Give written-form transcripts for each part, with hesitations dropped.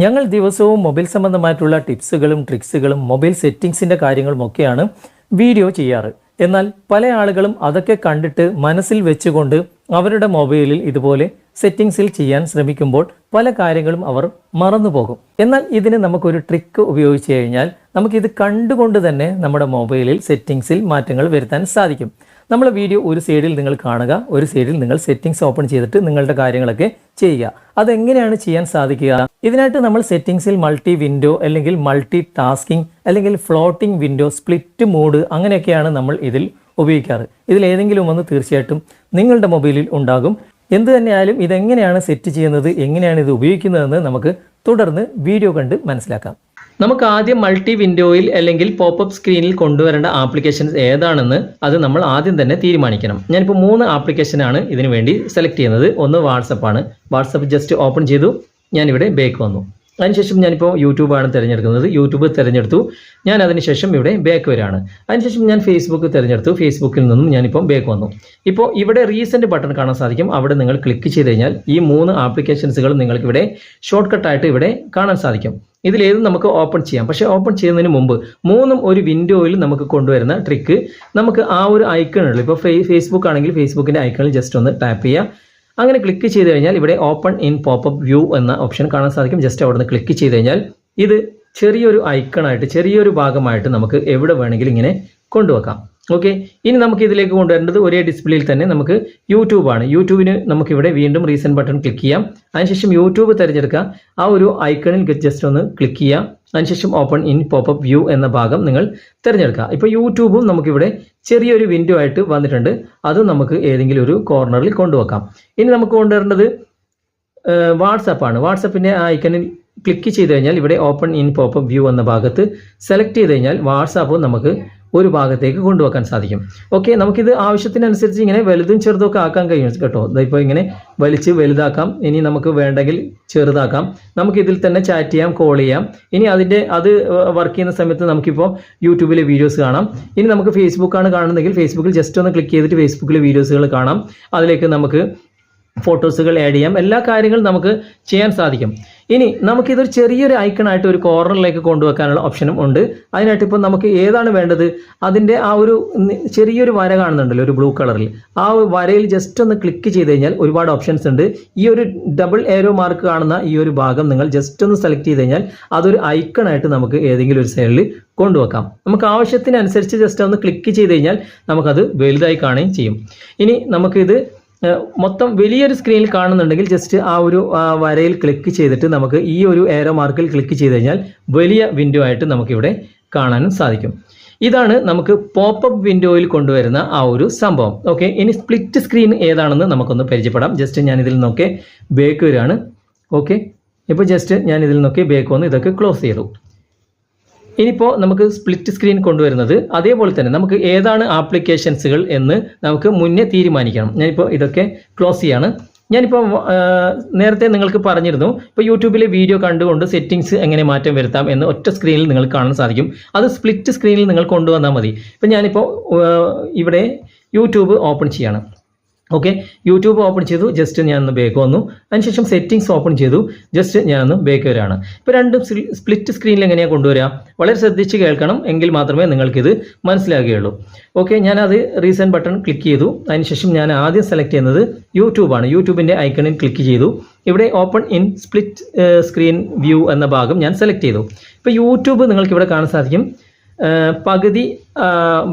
ഞങ്ങൾ ദിവസവും മൊബൈൽ സംബന്ധമായിട്ടുള്ള ടിപ്സുകളും ട്രിക്സുകളും മൊബൈൽ സെറ്റിംഗ്സിൻ്റെ കാര്യങ്ങളുമൊക്കെയാണ് വീഡിയോ ചെയ്യാറ്. എന്നാൽ പല ആളുകളും അതൊക്കെ കണ്ടിട്ട് മനസ്സിൽ വെച്ചുകൊണ്ട് അവരുടെ മൊബൈലിൽ ഇതുപോലെ സെറ്റിംഗ്സിൽ ചെയ്യാൻ ശ്രമിക്കുമ്പോൾ പല കാര്യങ്ങളും അവർ മറന്നുപോകും. എന്നാൽ ഇതിന് നമുക്കൊരു ട്രിക്ക് ഉപയോഗിച്ച് കഴിഞ്ഞാൽ നമുക്കിത് കണ്ടുകൊണ്ട് തന്നെ നമ്മുടെ മൊബൈലിൽ സെറ്റിംഗ്സിൽ മാറ്റങ്ങൾ വരുത്താൻ സാധിക്കും. നമ്മളെ വീഡിയോ ഒരു സൈഡിൽ നിങ്ങൾ കാണുക, ഒരു സൈഡിൽ നിങ്ങൾ സെറ്റിംഗ്സ് ഓപ്പൺ ചെയ്തിട്ട് നിങ്ങളുടെ കാര്യങ്ങളൊക്കെ ചെയ്യുക. അതെങ്ങനെയാണ് ചെയ്യാൻ സാധിക്കുക? ഇതിനായിട്ട് നമ്മൾ സെറ്റിംഗ്സിൽ മൾട്ടി വിൻഡോ അല്ലെങ്കിൽ മൾട്ടി ടാസ്കിംഗ് അല്ലെങ്കിൽ ഫ്ലോട്ടിംഗ് വിൻഡോ, സ്പ്ലിറ്റ് മോഡ് അങ്ങനെയൊക്കെയാണ് നമ്മൾ ഇതിൽ ഉപയോഗിക്കാറ്. ഇതിലേതെങ്കിലും ഒന്ന് തീർച്ചയായിട്ടും നിങ്ങളുടെ മൊബൈലിൽ ഉണ്ടാകും. എന്ത് തന്നെയായാലും ഇതെങ്ങനെയാണ് സെറ്റ് ചെയ്യുന്നത്, എങ്ങനെയാണ് ഇത് ഉപയോഗിക്കുന്നതെന്ന് നമുക്ക് തുടർന്ന് വീഡിയോ കണ്ട് മനസ്സിലാക്കാം. നമുക്ക് ആദ്യം മൾട്ടി വിൻഡോയിൽ അല്ലെങ്കിൽ പോപ്പപ്പ് സ്ക്രീനിൽ കൊണ്ടുവരേണ്ട ആപ്ലിക്കേഷൻസ് ഏതാണെന്ന് അത് നമ്മൾ ആദ്യം തന്നെ തീരുമാനിക്കണം. ഞാനിപ്പോൾ 3 ആപ്ലിക്കേഷനാണ് ഇതിനു വേണ്ടി സെലക്ട് ചെയ്യുന്നത്. ഒന്ന് വാട്സപ്പാണ്. വാട്സപ്പ് ജസ്റ്റ് ഓപ്പൺ ചെയ്തു, ഞാനിവിടെ ബാക്ക് വന്നു. അതിനുശേഷം ഞാനിപ്പോൾ യൂട്യൂബാണ് തിരഞ്ഞെടുക്കുന്നത്. യൂട്യൂബ് തിരഞ്ഞെടുത്തു. ഞാൻ അതിനുശേഷം ഇവിടെ ബാക്ക് വരാണ്. അതിനുശേഷം ഞാൻ ഫേസ്ബുക്ക് തിരഞ്ഞെടുത്തു. ഫേസ്ബുക്കിൽ നിന്നും ഞാനിപ്പോൾ ബാക്ക് വന്നു. ഇപ്പോൾ ഇവിടെ റീസെൻറ്റ് ബട്ടൺ കാണാൻ സാധിക്കും. അവിടെ നിങ്ങൾ ക്ലിക്ക് ചെയ്ത് കഴിഞ്ഞാൽ ഈ 3 ആപ്ലിക്കേഷൻസുകൾ നിങ്ങൾക്ക് ഇവിടെ ഷോർട്ട് കട്ടായിട്ട് ഇവിടെ കാണാൻ സാധിക്കും. ഇതിലേതും നമുക്ക് ഓപ്പൺ ചെയ്യാം. പക്ഷേ ഓപ്പൺ ചെയ്യുന്നതിന് മുമ്പ് 3 ഒരു വിൻഡോയിൽ നമുക്ക് കൊണ്ടുവരുന്ന ട്രിക്ക്, നമുക്ക് ആ ഒരു ഐക്കണുള്ളൂ. ഇപ്പോൾ ഫേസ്ബുക്ക് ആണെങ്കിൽ ഫേസ്ബുക്കിൻ്റെ ഐക്കണിൽ ജസ്റ്റ് ഒന്ന് ടാപ്പ് ചെയ്യുക. അങ്ങനെ ക്ലിക്ക് ചെയ്ത് കഴിഞ്ഞാൽ ഇവിടെ ഓപ്പൺ ഇൻ പോപ്പപ്പ് വ്യൂ എന്ന ഓപ്ഷൻ കാണാൻ സാധിക്കും. ജസ്റ്റ് അവിടെ നിന്ന് ക്ലിക്ക് ചെയ്ത് കഴിഞ്ഞാൽ ഇത് ചെറിയൊരു ഐക്കണായിട്ട്, ചെറിയൊരു ഭാഗമായിട്ട് നമുക്ക് എവിടെ വേണമെങ്കിലും ഇങ്ങനെ കൊണ്ടുവെക്കാം. ഓക്കെ, ഇനി നമുക്ക് ഇതിലേക്ക് കൊണ്ടുവരേണ്ടത് ഒരേ ഡിസ്പ്ലേയിൽ തന്നെ നമുക്ക് യൂട്യൂബാണ്. യൂട്യൂബിന് നമുക്കിവിടെ വീണ്ടും റീസെൻറ്റ് ബട്ടൺ ക്ലിക്ക് ചെയ്യാം. അതിനുശേഷം യൂട്യൂബ് തിരഞ്ഞെടുക്കുക. ആ ഒരു ഐക്കണിൽ ജസ്റ്റ് ഒന്ന് ക്ലിക്ക് ചെയ്യാം. അതിനുശേഷം ഓപ്പൺ ഇൻ പോപ്പപ്പ് വ്യൂ എന്ന ഭാഗം നിങ്ങൾ തിരഞ്ഞെടുക്കുക. ഇപ്പോൾ യൂട്യൂബും നമുക്കിവിടെ ചെറിയൊരു വിൻഡോ ആയിട്ട് വന്നിട്ടുണ്ട്. അത് നമുക്ക് ഏതെങ്കിലും ഒരു കോർണറിൽ കൊണ്ടുവെക്കാം. ഇനി നമുക്ക് കൊണ്ടുവരേണ്ടത് വാട്സപ്പാണ്. വാട്സപ്പിൻ്റെ ആ ഐക്കണിൽ ക്ലിക്ക് ചെയ്ത് കഴിഞ്ഞാൽ ഇവിടെ ഓപ്പൺ ഇൻ പോപ്പപ്പ് വ്യൂ എന്ന ഭാഗത്ത് സെലക്ട് ചെയ്ത് കഴിഞ്ഞാൽ വാട്സാപ്പ് നമുക്ക് ഒരു ഭാഗത്തേക്ക് കൊണ്ടുവെക്കാൻ സാധിക്കും. ഓക്കെ, നമുക്കിത് ആവശ്യത്തിനനുസരിച്ച് ഇങ്ങനെ വലുതും ചെറുതൊക്കെ ആക്കാൻ കഴിയും കേട്ടോ. ഇപ്പോൾ ഇങ്ങനെ വലിച്ച് വലുതാക്കാം. ഇനി നമുക്ക് വേണ്ടെങ്കിൽ ചെറുതാക്കാം. നമുക്ക് ഇതിൽ തന്നെ ചാറ്റ് ചെയ്യാം, കോൾ ചെയ്യാം. ഇനി അത് വർക്ക് ചെയ്യുന്ന സമയത്ത് നമുക്കിപ്പോൾ യൂട്യൂബിലെ വീഡിയോസ് കാണാം. ഇനി നമുക്ക് ഫേസ്ബുക്കാണ് കാണുന്നതെങ്കിൽ ഫേസ്ബുക്കിൽ ജസ്റ്റ് ഒന്ന് ക്ലിക്ക് ചെയ്തിട്ട് ഫേസ്ബുക്കിലെ വീഡിയോസുകൾ കാണാം. അതിലേക്ക് നമുക്ക് ഫോട്ടോസുകൾ ആഡ് ചെയ്യാം. എല്ലാ കാര്യങ്ങളും നമുക്ക് ചെയ്യാൻ സാധിക്കും. ഇനി നമുക്കിതൊരു ചെറിയൊരു ഐക്കണായിട്ട് ഒരു കോർണറിലേക്ക് കൊണ്ടുവെക്കാനുള്ള ഓപ്ഷനും ഉണ്ട്. അതിനായിട്ട് ഇപ്പോൾ നമുക്ക് ഏതാണ് വേണ്ടത്, അതിൻ്റെ ആ ഒരു ചെറിയൊരു വര കാണുന്നുണ്ടല്ലോ, ഒരു ബ്ലൂ കളറിൽ, ആ വരയിൽ ജസ്റ്റ് ഒന്ന് ക്ലിക്ക് ചെയ്ത് കഴിഞ്ഞാൽ ഒരുപാട് ഓപ്ഷൻസ് ഉണ്ട്. ഈ ഒരു ഡബിൾ ഏരോ മാർക്ക് കാണുന്ന ഈ ഒരു ഭാഗം നിങ്ങൾ ജസ്റ്റ് ഒന്ന് സെലക്ട് ചെയ്ത് കഴിഞ്ഞാൽ അതൊരു ഐക്കണായിട്ട് നമുക്ക് ഏതെങ്കിലും ഒരു സൈഡിൽ കൊണ്ടുവെക്കാം. നമുക്ക് ആവശ്യത്തിനനുസരിച്ച് ജസ്റ്റ് ഒന്ന് ക്ലിക്ക് ചെയ്ത് കഴിഞ്ഞാൽ നമുക്കത് വലുതായി കാണുകയും ചെയ്യും. ഇനി നമുക്കിത് മൊത്തം വലിയൊരു സ്ക്രീനിൽ കാണുന്നുണ്ടെങ്കിൽ ജസ്റ്റ് ആ ഒരു വരയിൽ ക്ലിക്ക് ചെയ്തിട്ട് നമുക്ക് ഈ ഒരു ഏരോ മാർക്കിൽ ക്ലിക്ക് ചെയ്ത് കഴിഞ്ഞാൽ വലിയ വിൻഡോ ആയിട്ട് നമുക്കിവിടെ കാണാനും സാധിക്കും. ഇതാണ് നമുക്ക് പോപ്പപ്പ് വിൻഡോയിൽ കൊണ്ടുവരുന്ന ആ ഒരു സംഭവം. ഓക്കെ, ഇനി സ്പ്ലിറ്റ് സ്ക്രീൻ ഏതാണെന്ന് നമുക്കൊന്ന് പരിചയപ്പെടാം. ജസ്റ്റ് ഞാൻ ഇതിൽ നിന്നൊക്കെ ബാക്ക് വരികയാണ്. ഓക്കെ, ഇപ്പോൾ ജസ്റ്റ് ഞാൻ ഇതിൽ നിന്നൊക്കെ ബാക്ക് വന്ന് ഇതൊക്കെ ക്ലോസ് ചെയ്തു. ഇനിയിപ്പോൾ നമുക്ക് സ്പ്ലിറ്റ് സ്ക്രീൻ കൊണ്ടുവരുന്നത് അതേപോലെ തന്നെ നമുക്ക് ഏതാണ് ആപ്ലിക്കേഷൻസുകൾ എന്ന് നമുക്ക് മുന്നേ തീരുമാനിക്കണം. ഞാനിപ്പോൾ ഇതൊക്കെ ക്ലോസ് ചെയ്യാണ്. ഞാനിപ്പോൾ നേരത്തെ നിങ്ങൾക്ക് പറഞ്ഞിരുന്നു, ഇപ്പോൾ യൂട്യൂബിലെ വീഡിയോ കണ്ടുകൊണ്ട് സെറ്റിംഗ്സ് എങ്ങനെ മാറ്റം വരുത്താം എന്ന് ഒറ്റ സ്ക്രീനിൽ നിങ്ങൾക്ക് കാണാൻ സാധിക്കും. അത് സ്പ്ലിറ്റ് സ്ക്രീനിൽ നിങ്ങൾ കൊണ്ടുവന്നാൽ മതി. ഇപ്പോൾ ഞാനിപ്പോൾ ഇവിടെ യൂട്യൂബ് ഓപ്പൺ ചെയ്യാണ്. ഓക്കെ, യൂട്യൂബ് ഓപ്പൺ ചെയ്തു. ജസ്റ്റ് ഞാനൊന്ന് ബാക്ക് വന്നു. അതിനുശേഷം സെറ്റിംഗ്സ് ഓപ്പൺ ചെയ്തു. ജസ്റ്റ് ഞാനൊന്ന് ബാക്ക് വരികയാണ്. ഇപ്പോൾ രണ്ടും സ്പ്ലിറ്റ് സ്ക്രീനിൽ എങ്ങനെയാണ് കൊണ്ടുവരിക? വളരെ ശ്രദ്ധിച്ച് കേൾക്കണം, എങ്കിൽ മാത്രമേ നിങ്ങൾക്കിത് മനസ്സിലാകുകയുള്ളൂ. ഓക്കെ, ഞാനത് റീസെൻറ്റ് ബട്ടൺ ക്ലിക്ക് ചെയ്തു. അതിനുശേഷം ഞാൻ ആദ്യം സെലക്ട് ചെയ്യുന്നത് യൂട്യൂബാണ്. യൂട്യൂബിൻ്റെ ഐക്കണിൽ ക്ലിക്ക് ചെയ്തു. ഇവിടെ open in split screen view എന്ന ഭാഗം ഞാൻ സെലക്ട് ചെയ്തു. ഇപ്പോൾ യൂട്യൂബ് നിങ്ങൾക്ക് ഇവിടെ കാണാൻ സാധിക്കും. പകുതി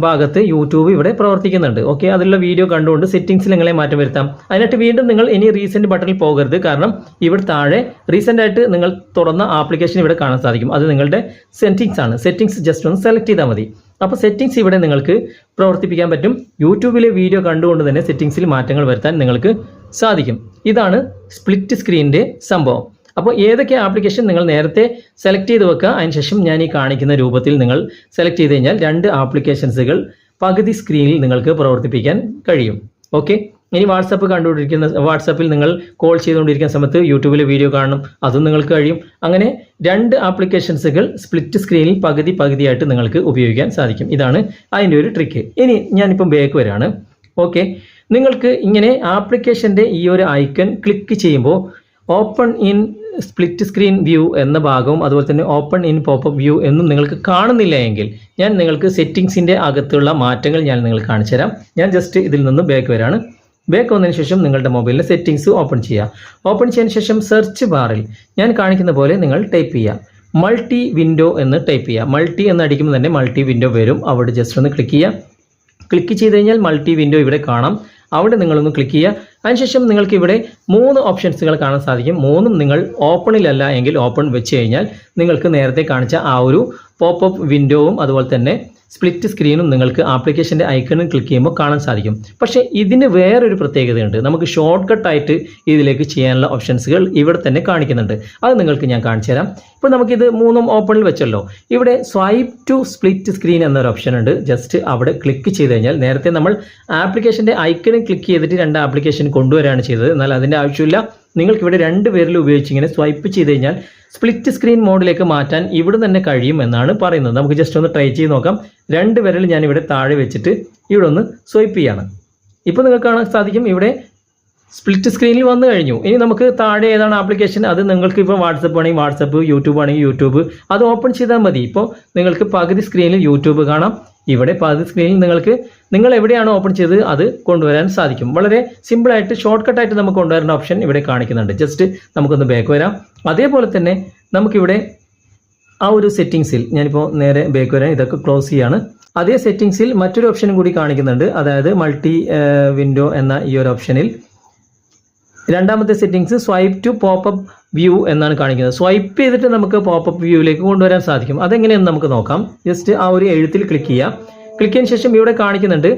ഭാഗത്ത് യൂട്യൂബ് ഇവിടെ പ്രവർത്തിക്കുന്നുണ്ട്. ഓക്കെ, അതിലുള്ള വീഡിയോ കണ്ടുകൊണ്ട് സെറ്റിംഗ്സിൽ എങ്ങനെ മാറ്റം വരുത്താം? അതിനായിട്ട് വീണ്ടും നിങ്ങൾ ഇനി റീസെൻറ്റ് ബട്ടണിൽ പോകരുത്. കാരണം ഇവിടെ താഴെ റീസെൻ്റ് ആയിട്ട് നിങ്ങൾ തുറന്ന ആപ്ലിക്കേഷൻ ഇവിടെ കാണാൻ സാധിക്കും. അത് നിങ്ങളുടെ സെറ്റിംഗ്സ് ആണ്. സെറ്റിംഗ്സ് ജസ്റ്റ് ഒന്ന് സെലക്ട് ചെയ്താൽ മതി. അപ്പോൾ സെറ്റിംഗ്സ് ഇവിടെ നിങ്ങൾക്ക് പ്രവർത്തിപ്പിക്കാൻ പറ്റും. യൂട്യൂബിലെ വീഡിയോ കണ്ടുകൊണ്ട് തന്നെ സെറ്റിംഗ്സിൽ മാറ്റങ്ങൾ വരുത്താൻ നിങ്ങൾക്ക് സാധിക്കും. ഇതാണ് സ്പ്ലിറ്റ് സ്ക്രീനിൻ്റെ സംഭവം. അപ്പോൾ ഏതൊക്കെ ആപ്ലിക്കേഷൻ നിങ്ങൾ നേരത്തെ സെലക്ട് ചെയ്ത് വെക്കുക. അതിനുശേഷം ഞാൻ ഈ കാണിക്കുന്ന രൂപത്തിൽ നിങ്ങൾ സെലക്ട് ചെയ്ത് കഴിഞ്ഞാൽ 2 ആപ്ലിക്കേഷൻസുകൾ പകുതി സ്ക്രീനിൽ നിങ്ങൾക്ക് പ്രവർത്തിപ്പിക്കാൻ കഴിയും. ഓക്കെ, ഇനി വാട്സപ്പിൽ നിങ്ങൾ കോൾ ചെയ്തുകൊണ്ടിരിക്കുന്ന സമയത്ത് യൂട്യൂബിലെ വീഡിയോ കാണണം, അതും നിങ്ങൾക്ക് കഴിയും. അങ്ങനെ 2 ആപ്ലിക്കേഷൻസുകൾ സ്പ്ലിറ്റ് സ്ക്രീനിൽ പകുതിയായിട്ട് നിങ്ങൾക്ക് ഉപയോഗിക്കാൻ സാധിക്കും. ഇതാണ് അതിൻ്റെ ഒരു ട്രിക്ക്. ഇനി ഞാനിപ്പം ബാക്ക് വരാണ്. ഓക്കെ, നിങ്ങൾക്ക് ഇങ്ങനെ ആപ്ലിക്കേഷൻ്റെ ഈ ഒരു ഐക്കൺ ക്ലിക്ക് ചെയ്യുമ്പോൾ open in split screen view എന്ന ഭാഗവും അതുപോലെ തന്നെ ഓപ്പൺ ഇൻ പോപ്പപ്പ് വ്യൂ എന്നും നിങ്ങൾക്ക് കാണുന്നില്ല എങ്കിൽ ഞാൻ നിങ്ങൾക്ക് സെറ്റിങ്സിൻ്റെ അകത്തുള്ള മാറ്റങ്ങൾ ഞാൻ നിങ്ങൾക്ക് കാണിച്ചു തരാം. ഞാൻ ജസ്റ്റ് ഇതിൽ നിന്ന് ബാക്ക് വരാണ്. ബാക്ക് വന്നതിന് ശേഷം നിങ്ങളുടെ മൊബൈലിലെ സെറ്റിങ്സ് ഓപ്പൺ ചെയ്യുക. ഓപ്പൺ ചെയ്തതിന് ശേഷം സെർച്ച് ബാറിൽ ഞാൻ കാണിക്കുന്ന പോലെ നിങ്ങൾ ടൈപ്പ് ചെയ്യുക, മൾട്ടി വിൻഡോ എന്ന് ടൈപ്പ് ചെയ്യുക. മൾട്ടി എന്ന് അടിക്കുമ്പോൾ തന്നെ മൾട്ടി വിൻഡോ വരും. അവിടെ ജസ്റ്റ് ഒന്ന് ക്ലിക്ക് ചെയ്യുക. ക്ലിക്ക് ചെയ്ത് കഴിഞ്ഞാൽ മൾട്ടി വിൻഡോ ഇവിടെ കാണാം. അവിടെ നിങ്ങളൊന്ന് ക്ലിക്ക് ചെയ്യുക. അതിനുശേഷം നിങ്ങൾക്ക് ഇവിടെ 3 ഓപ്ഷൻസുകൾ കാണാൻ സാധിക്കും. 3ഉം നിങ്ങൾ ഓപ്പണിലല്ല എങ്കിൽ ഓപ്പൺ വെച്ച് കഴിഞ്ഞാൽ നിങ്ങൾക്ക് നേരത്തെ കാണിച്ച ആ ഒരു പോപ്പപ്പ് വിൻഡോവും അതുപോലെ തന്നെ സ്പ്ലിറ്റ് സ്ക്രീനും നിങ്ങൾക്ക് ആപ്ലിക്കേഷൻ്റെ ഐക്കണിൽ ക്ലിക്ക് ചെയ്യുമ്പോൾ കാണാൻ സാധിക്കും. പക്ഷേ ഇതിന് വേറൊരു പ്രത്യേകതയുണ്ട്. നമുക്ക് ഷോർട്ട് കട്ടായിട്ട് ഇതിലേക്ക് ചെയ്യാനുള്ള ഓപ്ഷൻസുകൾ ഇവിടെ തന്നെ കാണിക്കുന്നുണ്ട്. അത് നിങ്ങൾക്ക് ഞാൻ കാണിച്ചു തരാം. ഇപ്പോൾ നമുക്കിത് 3ഉം ഓപ്പണിൽ വെച്ചല്ലോ. ഇവിടെ സ്വൈപ്പ് ടു സ്പ്ലിറ്റ് സ്ക്രീൻ എന്നൊരു ഓപ്ഷൻ ഉണ്ട്. ജസ്റ്റ് അവിടെ ക്ലിക്ക് ചെയ്ത് കഴിഞ്ഞാൽ നേരത്തെ നമ്മൾ ആപ്ലിക്കേഷൻ്റെ ഐക്കണിൽ ക്ലിക്ക് ചെയ്തിട്ട് 2 ആപ്ലിക്കേഷൻ കൊണ്ടുവരികയാണ് ചെയ്തത്. എന്നാൽ അതിൻ്റെ ആവശ്യമില്ല. നിങ്ങൾക്കിവിടെ 2 പേരിൽ ഉപയോഗിച്ച് ഇങ്ങനെ സ്വൈപ്പ് ചെയ്ത് കഴിഞ്ഞാൽ സ്പ്ലിറ്റ് സ്ക്രീൻ മോഡിലേക്ക് മാറ്റാൻ ഇവിടെ തന്നെ കഴിയും എന്നാണ് പറയുന്നത്. നമുക്ക് ജസ്റ്റ് ഒന്ന് ട്രൈ ചെയ്ത് നോക്കാം. 2 വിരൽ ഞാനിവിടെ താഴെ വെച്ചിട്ട് ഇവിടെ ഒന്ന് സ്വൈപ്പ് ചെയ്യാണ്. ഇപ്പോൾ നിങ്ങൾക്ക് കാണാൻ സാധിക്കും ഇവിടെ സ്പ്ലിറ്റ് സ്ക്രീനിൽ വന്നു കഴിഞ്ഞു. ഇനി നമുക്ക് താഴെ ഏതാണ് ആപ്ലിക്കേഷൻ, അത് നിങ്ങൾക്ക് ഇപ്പോൾ വാട്സപ്പ് ആണെങ്കിൽ വാട്സപ്പ്, യൂട്യൂബ് ആണെങ്കിൽ യൂട്യൂബ്, അത് ഓപ്പൺ ചെയ്താൽ മതി. ഇപ്പോൾ നിങ്ങൾക്ക് പകുതി സ്ക്രീനിൽ യൂട്യൂബ് കാണാം. ഇവിടെ പകുതി സ്ക്രീനിൽ നിങ്ങൾ എവിടെയാണോ ഓപ്പൺ ചെയ്തത് അത് കൊണ്ടുവരാൻ സാധിക്കും. വളരെ സിമ്പിളായിട്ട് ഷോർട്ട് കട്ടായിട്ട് നമുക്ക് കൊണ്ടുവരുന്ന ഓപ്ഷൻ ഇവിടെ കാണിക്കുന്നുണ്ട്. ജസ്റ്റ് നമുക്കൊന്ന് ബാക്ക് വരാം. അതേപോലെ തന്നെ നമുക്കിവിടെ ആ ഒരു സെറ്റിങ്സിൽ ഞാനിപ്പോൾ നേരെ ബാക്ക് വരാൻ ഇതൊക്കെ ക്ലോസ് ചെയ്യാണ്. അതേ സെറ്റിങ്സിൽ മറ്റൊരു ഓപ്ഷനും കൂടി കാണിക്കുന്നുണ്ട്. അതായത് മൾട്ടി വിൻഡോ എന്ന ഈ ഒരു ഓപ്ഷനിൽ രണ്ടാമത്തെ settings swipe to popup view എന്നാണ് കാണിക്കുന്നത്. സ്വൈപ്പ് ചെയ്തിട്ട് നമുക്ക് പോപ്പപ്പ് വ്യൂവിലേക്ക് കൊണ്ടുവരാൻ സാധിക്കും. അതെങ്ങനെയെന്ന് നമുക്ക് നോക്കാം. ജസ്റ്റ് ആ ഒരു എഴുത്തിൽ ക്ലിക്ക് ചെയ്യുക. ക്ലിക്ക് ചെയ്തതിന് ശേഷം ഇവിടെ കാണിക്കുന്നുണ്ട്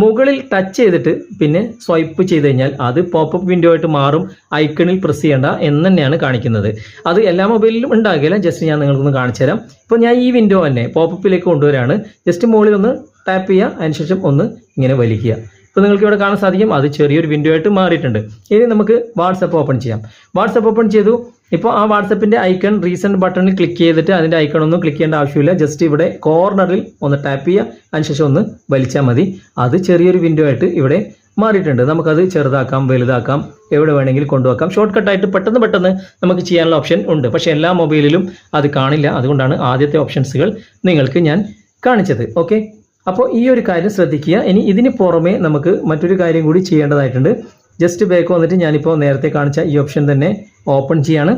മുകളിൽ ടച്ച് ചെയ്തിട്ട് പിന്നെ സ്വൈപ്പ് ചെയ്ത് കഴിഞ്ഞാൽ അത് പോപ്പപ്പ് വിൻഡോ ആയിട്ട് മാറും. ഐക്കണിൽ പ്രസ് ചെയ്യേണ്ട എന്ന് തന്നെയാണ് കാണിക്കുന്നത്. അത് എല്ലാ മൊബൈലിലും ഉണ്ടാകില്ല. ജസ്റ്റ് ഞാൻ നിങ്ങൾക്കൊന്ന് കാണിച്ചു തരാം. ഇപ്പോൾ ഞാൻ ഈ വിൻഡോ തന്നെ പോപ്പപ്പിലേക്ക് കൊണ്ടുവരാണ്. ജസ്റ്റ് മുകളിൽ ഒന്ന് ടാപ്പ് ചെയ്യുക. അതിനുശേഷം ഒന്ന് ഇങ്ങനെ വലിക്കുക. ഇപ്പോൾ നിങ്ങൾക്ക് ഇവിടെ കാണാൻ സാധിക്കും അത് ചെറിയൊരു വിൻഡോ ആയിട്ട് മാറിയിട്ടുണ്ട്. ഇനി നമുക്ക് വാട്സപ്പ് ഓപ്പൺ ചെയ്യാം. വാട്സപ്പ് ഓപ്പൺ ചെയ്തു. ഇപ്പോൾ ആ വാട്സപ്പിൻ്റെ ഐക്കൺ റീസെൻറ്റ് ബട്ടണിൽ ക്ലിക്ക് ചെയ്തിട്ട് അതിൻ്റെ ഐക്കൺ ഒന്നും ക്ലിക്ക് ചെയ്യേണ്ട ആവശ്യമില്ല. ജസ്റ്റ് ഇവിടെ കോർണറിൽ ഒന്ന് ടാപ്പ് ചെയ്യുക. അതിനുശേഷം ഒന്ന് വലിച്ചാൽ മതി. അത് ചെറിയൊരു വിൻഡോ ആയിട്ട് ഇവിടെ മാറിയിട്ടുണ്ട്. നമുക്കത് ചെറുതാക്കാം, വലുതാക്കാം, എവിടെ വേണമെങ്കിലും കൊണ്ടുവെക്കാം. ഷോർട്ട് കട്ടായിട്ട് പെട്ടെന്ന് നമുക്ക് ചെയ്യാനുള്ള ഓപ്ഷൻ ഉണ്ട്. പക്ഷേ എല്ലാ മൊബൈലിലും അത് കാണില്ല. അതുകൊണ്ടാണ് ആദ്യത്തെ ഓപ്ഷൻസുകൾ നിങ്ങൾക്ക് ഞാൻ കാണിച്ചത്. ഓക്കെ, അപ്പോൾ ഈ ഒരു കാര്യം ശ്രദ്ധിക്കുക. ഇനി ഇതിന് പുറമെ നമുക്ക് മറ്റൊരു കാര്യം കൂടി ചെയ്യേണ്ടതായിട്ടുണ്ട്. ജസ്റ്റ് ബാക്ക് വന്നിട്ട് ഞാനിപ്പോൾ നേരത്തെ കാണിച്ച ഈ ഓപ്ഷൻ തന്നെ ഓപ്പൺ ചെയ്യാണ്.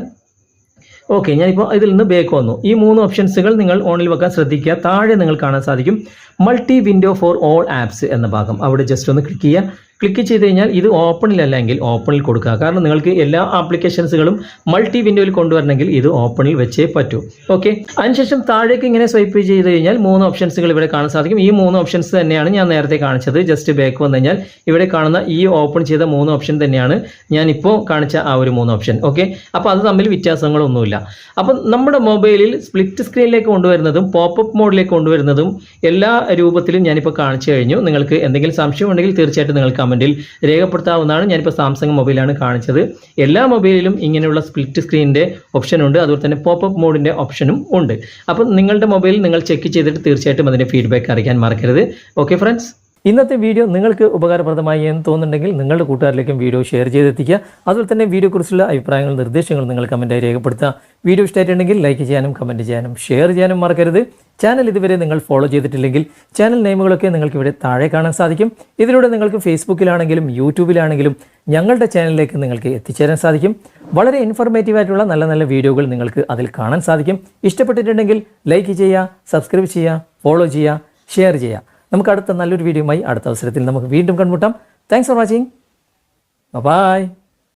ഓക്കെ, ഞാനിപ്പോൾ ഇതിൽ നിന്ന് ബാക്ക് വന്നു. ഈ 3 ഓപ്ഷൻസുകൾ നിങ്ങൾ ഓണിൽ വെക്കാൻ ശ്രദ്ധിക്കുക. താഴെ നിങ്ങൾ കാണാൻ സാധിക്കും multi window for all apps എന്ന ഭാഗം. അവിടെ ജസ്റ്റ് ഒന്ന് ക്ലിക്ക് ചെയ്യുക. ക്ലിക്ക് ചെയ്ത് കഴിഞ്ഞാൽ ഇത് ഓപ്പണിലല്ലെങ്കിൽ ഓപ്പണിൽ കൊടുക്കുക. കാരണം നിങ്ങൾക്ക് എല്ലാ ആപ്ലിക്കേഷൻസുകളും മൾട്ടി വിൻഡോയിൽ കൊണ്ടുവരണമെങ്കിൽ ഇത് ഓപ്പണിൽ വെച്ചേ പറ്റൂ. ഓക്കെ, അതിനുശേഷം താഴേക്ക് ഇങ്ങനെ സ്വൈപ്പ് ചെയ്ത് കഴിഞ്ഞാൽ 3 ഓപ്ഷൻസുകൾ ഇവിടെ കാണാൻ സാധിക്കും. ഈ 3 ഓപ്ഷൻസ് തന്നെയാണ് ഞാൻ നേരത്തെ കാണിച്ചത്. ജസ്റ്റ് ബാക്ക് വന്നു കഴിഞ്ഞാൽ ഇവിടെ കാണുന്ന ഈ ഓപ്പൺ ചെയ്ത 3 ഓപ്ഷൻ തന്നെയാണ് ഞാനിപ്പോൾ കാണിച്ച ആ ഒരു 3 ഓപ്ഷൻ. ഓക്കെ, അപ്പോൾ അത് തമ്മിൽ വ്യത്യാസങ്ങളൊന്നുമില്ല. അപ്പം നമ്മുടെ മൊബൈലിൽ സ്പ്ലിറ്റ് സ്ക്രീനിലേക്ക് കൊണ്ടുവരുന്നതും പോപ്പപ്പ് മോഡിലേക്ക് കൊണ്ടുവരുന്നതും എല്ലാ രൂപത്തിലും ഞാനിപ്പോൾ കാണിച്ചു കഴിഞ്ഞു. നിങ്ങൾക്ക് എന്തെങ്കിലും സംശയം ഉണ്ടെങ്കിൽ തീർച്ചയായിട്ടും നിങ്ങൾ കമൻറ്റിൽ രേഖപ്പെടുത്താവുന്നതാണ്. ഞാനിപ്പോൾ സാംസങ് മൊബൈലാണ് കാണിച്ചത്. എല്ലാ മൊബൈലിലും ഇങ്ങനെയുള്ള സ്പ്ലിറ്റ് സ്ക്രീനിൻ്റെ ഓപ്ഷൻ ഉണ്ട്. അതുപോലെ തന്നെ പോപ്പപ്പ് മോഡിൻ്റെ ഓപ്ഷനും ഉണ്ട്. അപ്പം നിങ്ങളുടെ മൊബൈൽ നിങ്ങൾ ചെക്ക് ചെയ്തിട്ട് തീർച്ചയായിട്ടും അതിൻ്റെ ഫീഡ്ബാക്ക് അറിയിക്കാൻ മറക്കരുത്. ഓക്കെ ഫ്രണ്ട്സ്, ഇന്നത്തെ വീഡിയോ നിങ്ങൾക്ക് ഉപകാരപ്രദമായി എന്ന് തോന്നുന്നുണ്ടെങ്കിൽ നിങ്ങളുടെ കൂട്ടുകാരിലേക്കും വീഡിയോ ഷെയർ ചെയ്തെത്തിക്കുക. അതുപോലെ തന്നെ വീഡിയോയെക്കുറിച്ചുള്ള അഭിപ്രായങ്ങളും നിർദ്ദേശങ്ങളും നിങ്ങൾ കമൻറ്റായി രേഖപ്പെടുത്തുക. വീഡിയോ ഇഷ്ടമായിട്ടുണ്ടെങ്കിൽ ലൈക്ക് ചെയ്യാനും കമൻറ്റ് ചെയ്യാനും ഷെയർ ചെയ്യാനും മറക്കരുത്. ചാനൽ ഇതുവരെ നിങ്ങൾ ഫോളോ ചെയ്തിട്ടില്ലെങ്കിൽ ചാനൽ നെയിമുകളൊക്കെ നിങ്ങൾക്ക് ഇവിടെ താഴെ കാണാൻ സാധിക്കും. ഇതിലൂടെ നിങ്ങൾക്ക് ഫേസ്ബുക്കിലാണെങ്കിലും യൂട്യൂബിലാണെങ്കിലും ഞങ്ങളുടെ ചാനലിലേക്ക് നിങ്ങൾക്ക് എത്തിച്ചേരാൻ സാധിക്കും. വളരെ ഇൻഫോർമേറ്റീവ് ആയിട്ടുള്ള നല്ല നല്ല വീഡിയോകൾ നിങ്ങൾക്ക് അതിൽ കാണാൻ സാധിക്കും. ഇഷ്ടപ്പെട്ടിട്ടുണ്ടെങ്കിൽ ലൈക്ക് ചെയ്യുക, സബ്സ്ക്രൈബ് ചെയ്യുക, ഫോളോ ചെയ്യുക, ഷെയർ ചെയ്യുക. നമുക്ക് അടുത്ത നല്ലൊരു വീഡിയോയുമായി അടുത്ത അവസരത്തിൽ നമുക്ക് വീണ്ടും കണ്ടുമുട്ടാം. Thanks for watching. ബൈ.